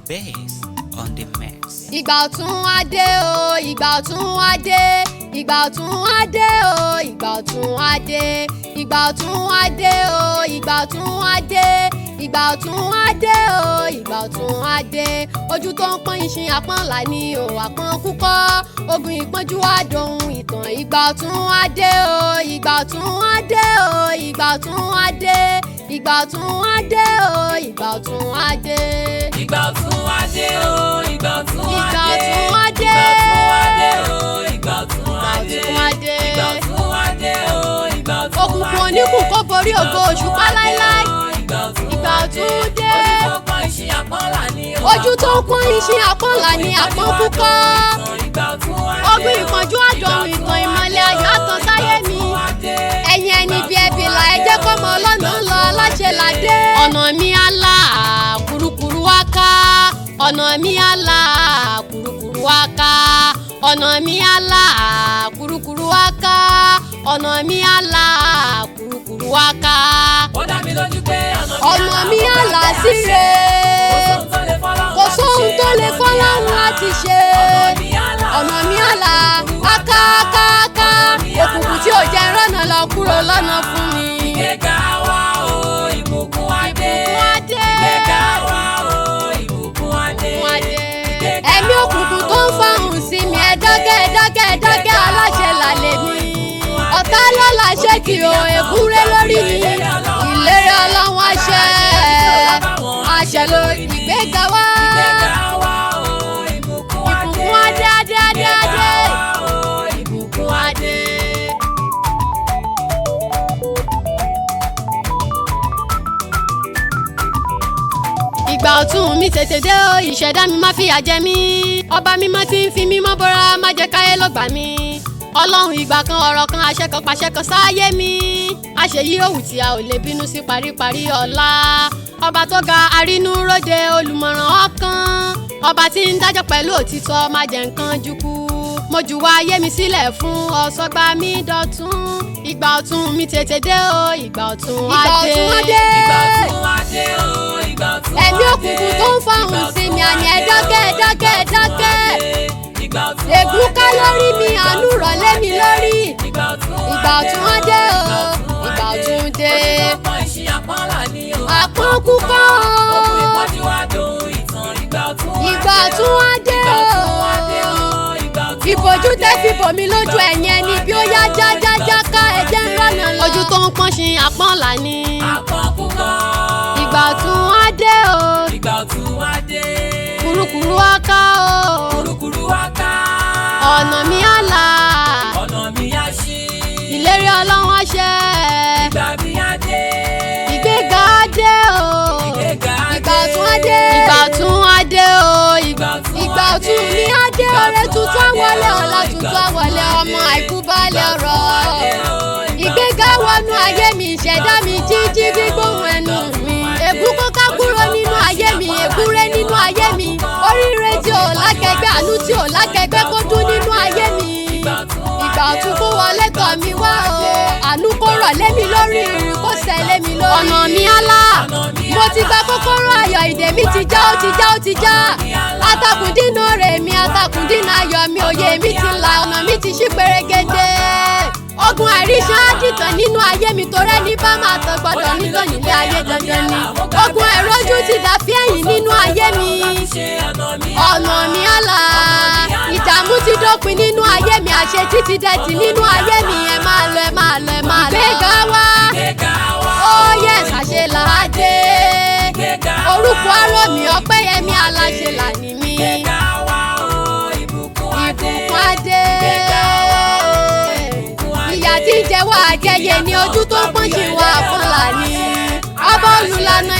best on the mix. Ìgbà ọ̀tún á dé o, ìgbà ọ̀tún á dé, ìgbà ọ̀tún á dé o, ìgbà ọ̀tún á dé, ìgbà ọ̀tún á dé o, ìgbà ọ̀tún á dé, ìgbà ọ̀tún á dé o, ìgbà ọ̀tún á dé. Ojú tó ń pọ́n ìṣin àpọ́nlá ni o, àpọ́n kúkọ́, ogun ìpọ́njú á dohun ìtàn. Ìgbà ọ̀tún á dé o, ìgbà ọ̀tún á dé o, ìgbà ọ̀tún á dé, ìgbà ọ̀tún á dé o, ìgbà ọ̀tún á dé. Ìgbà ọ̀tún á dé o, ìgbà ọ̀tún á dé, ìgbà ọ̀tún á dé, ìgbà ọ̀tún á dé o, ìgbà ọ̀tún á dé, ìgbà ọ̀tún á dé, ìgbà ọ̀tún á dé o, ìgbà ọ̀tún á dé. Òkùnkùn oníkùn kó borí ògo òṣùpá láíláí. Ìgbà ọ̀tún dé, ojú tó ń pọ́n ìṣin àpọ́nlá ni àpọ́n kúkọ́, ogun ìpọ́njú àdọ̀rùn ìtàn ìmọ́lẹ̀ ayọ̀ àtàn sáyé mi. Ẹ̀yin ẹni bí ẹbí là ẹ jẹ́ kọ́mọ ọlọ́nà lọ aláṣẹ ládé. Ọ̀nà mi á là kùrukùru wá ká, ọ̀nà mi á là kùrukùru wá ká, ọ̀nà mi á là kùrukùru wá ká, ọ̀nà mi á là kùrukùru wá ká. Ó dá mi lójú pé ọ̀nà mi á là síre, kò sóhun tó lè fọ́lọ́run láti ṣe. Ọ̀nà mi á là ákáákááká, òkùnkùn tí ò jẹ́ rọ́nà lọ kúrò lọ́nà fún mi. Ìgbéga wá o, ìbùkún á dé. Ìgbéga wá o, ìbùkún á dé. Ẹ̀mí òkùnkùn tó ń fọhùn sí mi, ẹ dákẹ́ ẹ dákẹ́ ẹ dákẹ́, aláṣẹ làlẹ́ mi. Ọ̀tá lọ́la ṣé kí o èkúrẹ́ lórí mi. Ìlérí Ọlọ́run àṣẹ ló ìgbéga wá. Ìbùkún á dé adé adé adé. Ìbùkún á dé. Ìgbà ọ̀tún mi tètè dé o, ìṣẹ̀dá mi má fìyà jẹ mí. Ọba mímọ́ tí ń fi mímọ́ bọ́ra, má jẹ́ káyé ló gbà mí. Ọlọ́run ìgbà kan ọ̀rọ̀ kan àṣẹ kan pàṣẹ kan sáyé mi. Àṣeyí òwú tí a ò lè bínú sí paríparí ọ̀la. Ọba tó ga arínúróde olùmọ̀ràn ọkàn. Ọba tí ń dájọ́ pẹ̀lú òtítọ́, má jẹ́ nǹkan jukú. Mo jùwọ́ ayé mi sílẹ̀ fún ọ̀sọ́gbà mi dọ̀tún. Ìgbà ọ̀tún mi tètè dé o, ìgbà ọ̀tún á dé. Ìgbà ọ̀tún á dé o, ìgbà ọ̀tún á dé. Ẹ̀mí òkùnkùn tó ń fọhùn sí mi, àní ẹ dákẹ́ ẹ dákẹ́ ẹ dákẹ́. Ègún ká lórí mi, àánú rọ̀ lé mi lórí. Ìgbà ọ̀tún á dé o, ìgbà ọ̀tún dé. Àpọ́n kúkọ́ o, ìgbà ọ̀tún á dé o. Ìbòjú tẹ́ fi bò mí lójú ẹ̀yìn ẹni bí ó yá jájájá ká ẹ̀jẹ̀ ń rọ̀nà lọ. Ojú tó ń pọ́n ṣin àpọ́nlá ni. Ìgbà ọ̀tún á dé o, kùrukùru wá ká o. Ọ̀nà mi á là, ìlérí Ọlọ́run á ṣẹ. Ìgbéga á dé o, ìgbà ọ̀tún á dé. Ìgbà ọ̀tún á dé o, ìgbà ọ̀tún mi á dé. Ọrẹ tuntun á wọlé, ọlá tuntun á wọlé, ọmọ àìkú balẹ̀ ọ̀rọ̀. Ìgbéga wọnú ayé mi, ìṣẹ̀dá mi jíjí gbígbóhùn ẹnu mi. Ègún kó ká kúrò nínú ayé mi, ègúnrẹ́ nínú ayé mi. Oríire tí ò lákẹgbẹ́, àánú tí ò lákẹgbẹ́ kó dún nínú ayé mi. Ìgbà ọ̀tún kó wọlé tọ̀ mí wá o, àánú kó rọ̀ lé mi lórí, ìrìn kó sẹ̀ lé mi lórí. Ọ̀nà mi á là, mo ti gba kọ́kọ́rọ́ ayọ̀, ìdè mi ti já ó ti já ó ti já. Atakùn dínà rè mi, atakùn dínà ayọ̀ mi, òye mi ti là, ọ̀nà mi ti ṣí pérégedé. Ogun àìríṣẹ́ á dìtàn nínú ayé mi, torẹ́ ní bá máa tàn gbọ́dọ̀ nítàn nílé ayé dandan ni. Ogun àìrójú ti dàbí ẹ̀yìn nínú ayé mi. Ọ̀nà mi á là, ìdààmú ti dópin nínú ayé mi, àṣẹ títí dẹ̀tì nínú ayé mi. Ẹ máa lọ ẹ máa lọ ẹ máa lọ. Ìgbéga wá, oh yes, àṣẹ là á dé. Orúkọ arọ mi Ọpẹ́yẹmí aláṣẹ là ní mi. Ìbùkún á dé. Ìyà tí ń jẹ wá àjẹyè ni, ojú tó pọ́n ṣì wá àpọ́nlá ni. Ọba olùlànà